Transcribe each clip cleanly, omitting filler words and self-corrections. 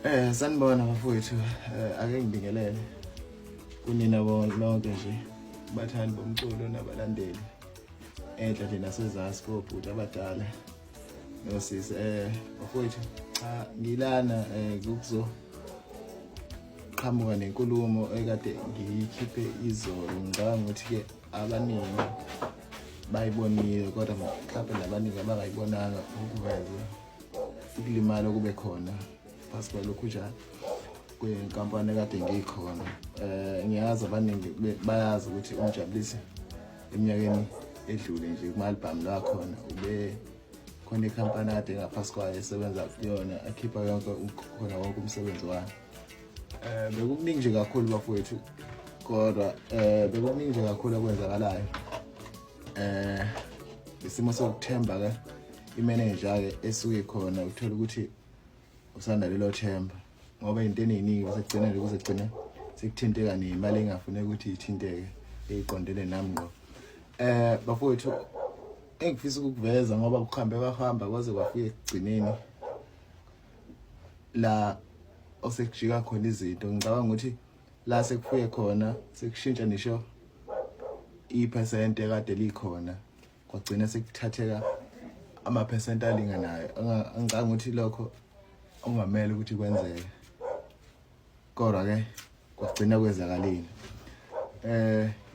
Sanibona bafowethu, ake ngibingelele kunina bonke nje bathandi bomculo nabalandeli enhla nje nasezantsi kobhuti abadala nosisi. Bafowethu, cha ngilana kuzoqhamuka nenkulumo ekade ngiyikhiphe izolo. Ngicabanga ukuthi ke abaningi bayibonile kodwa mhlawumbe nabaningi abangayibonanga ukuveza ukulimala kube khona phasi kwalokhu njalo kwenkampani ekade ngikhona. Ngiyazi abaningi bayazi ukuthi uMjabulisi eminyakeni edlule nje kuma-album la khona ube khona ikhampani kade ngaphasi kwayo esebenza kuyona, akhipha yonke khona wonke umsebenzi wayo. Bekukuningi nje kakhulu bafowethu, kodwa bekukuningi nje kakhulu okwenzakalayo. Isimo sokuthemba ke imanager ke esuke khona uthola ukuthi usanda lelo themba ngoba into eziningi sekugcina nje kuzegcina sekuthinteka nemali engafuneka ukuthi ithinteke eyiqondene nami ngqo. Bafowethu, engifisa ukuveza ngoba kuhamba kwaze kwafika ekugcineni la osekujika khona izinto. Ngicabanga ukuthi la sekufike khona sekushintsha nisho iphesenti ekade likhona, kwagcina sekuthatheka amaphesenti alinganayo. Ngicabanga ukuthi lokho ungamele ukuthi kwenzeke, kodwa ke kwagcina kwenzakalile.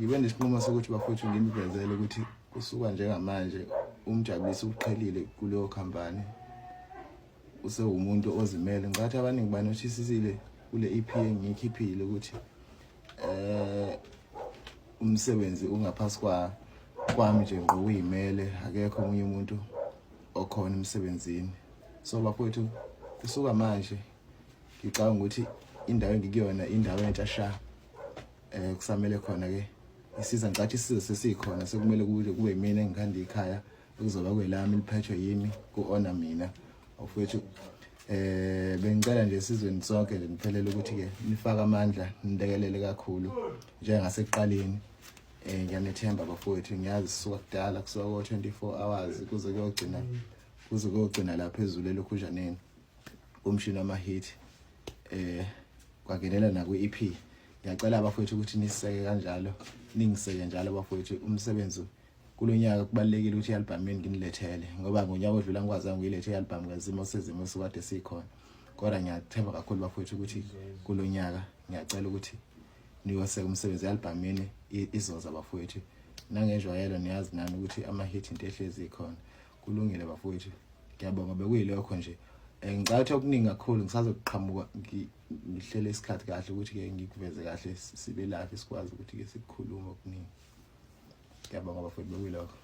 Ngibe nesinqumo sokuthi bafowethu nginivezele ukuthi kusuka njengamanje uMjabulisi uqhelile kuleyo khampani, usewumuntu ozimele. Ngicathi abaningi banothisisile kule EP engiyikhiphile ukuthi umsebenzi ungaphasi kwami nje ngqo uyimele, akekho omunye umuntu okhona emsebenzini. So bafowethu, kusuka manje ngicabanga ukuthi indawo engikuyona indawo entsha sha. Kusamele khona ke isiza, ngicathi isiza sesikhona, sekumele kube mina engikhanda ikhaya okuzoba kwelami liphethwe yimi ku-ona mina bafowethu. Bengicela nje sizweni sonke nje niphelele ukuthi ke nifake amandla, nilekelele kakhulu njengasekuqaleni. Ngiyanethemba bafowethu, ngiyazi sisuka kudala, kusuka ko-24 hours kuze kuyogcina la phezulu elokhujaneni umshini wama-hit. Kwangenela nakwi-EP. Ngiyacela bafowethu ukuthi niseke kanjalo, ningiseke njalo bafowethu. Umsebenzi kulonyaka kubalekile ukuthi i-album nginilethele ngoba ngonyaka odlula ngikwazi ukuyiletha i-album ngezimo sezimo sikade sikhona, kodwa ngiyathemba kakhulu bafowethu ukuthi kulonyaka ngiyacela ukuthi niyoseka umsebenzi i-album izoza bafowethu. Nangenjwayelo niyazi nani ukuthi ama-hit into ehlezi ikhona. Kulungile bafowethu, ngiyabonga. Bekuyilokho nje. Ngicathi okuningi kakhulu ngisazoqhamuka ngihlele isikhathi kahle ukuthi ke ngikuveze kahle sibe lapha sikwazi ukuthi ke sikukhuluma okuningi. Ngiyabonga bafowethu, bekuyilokho.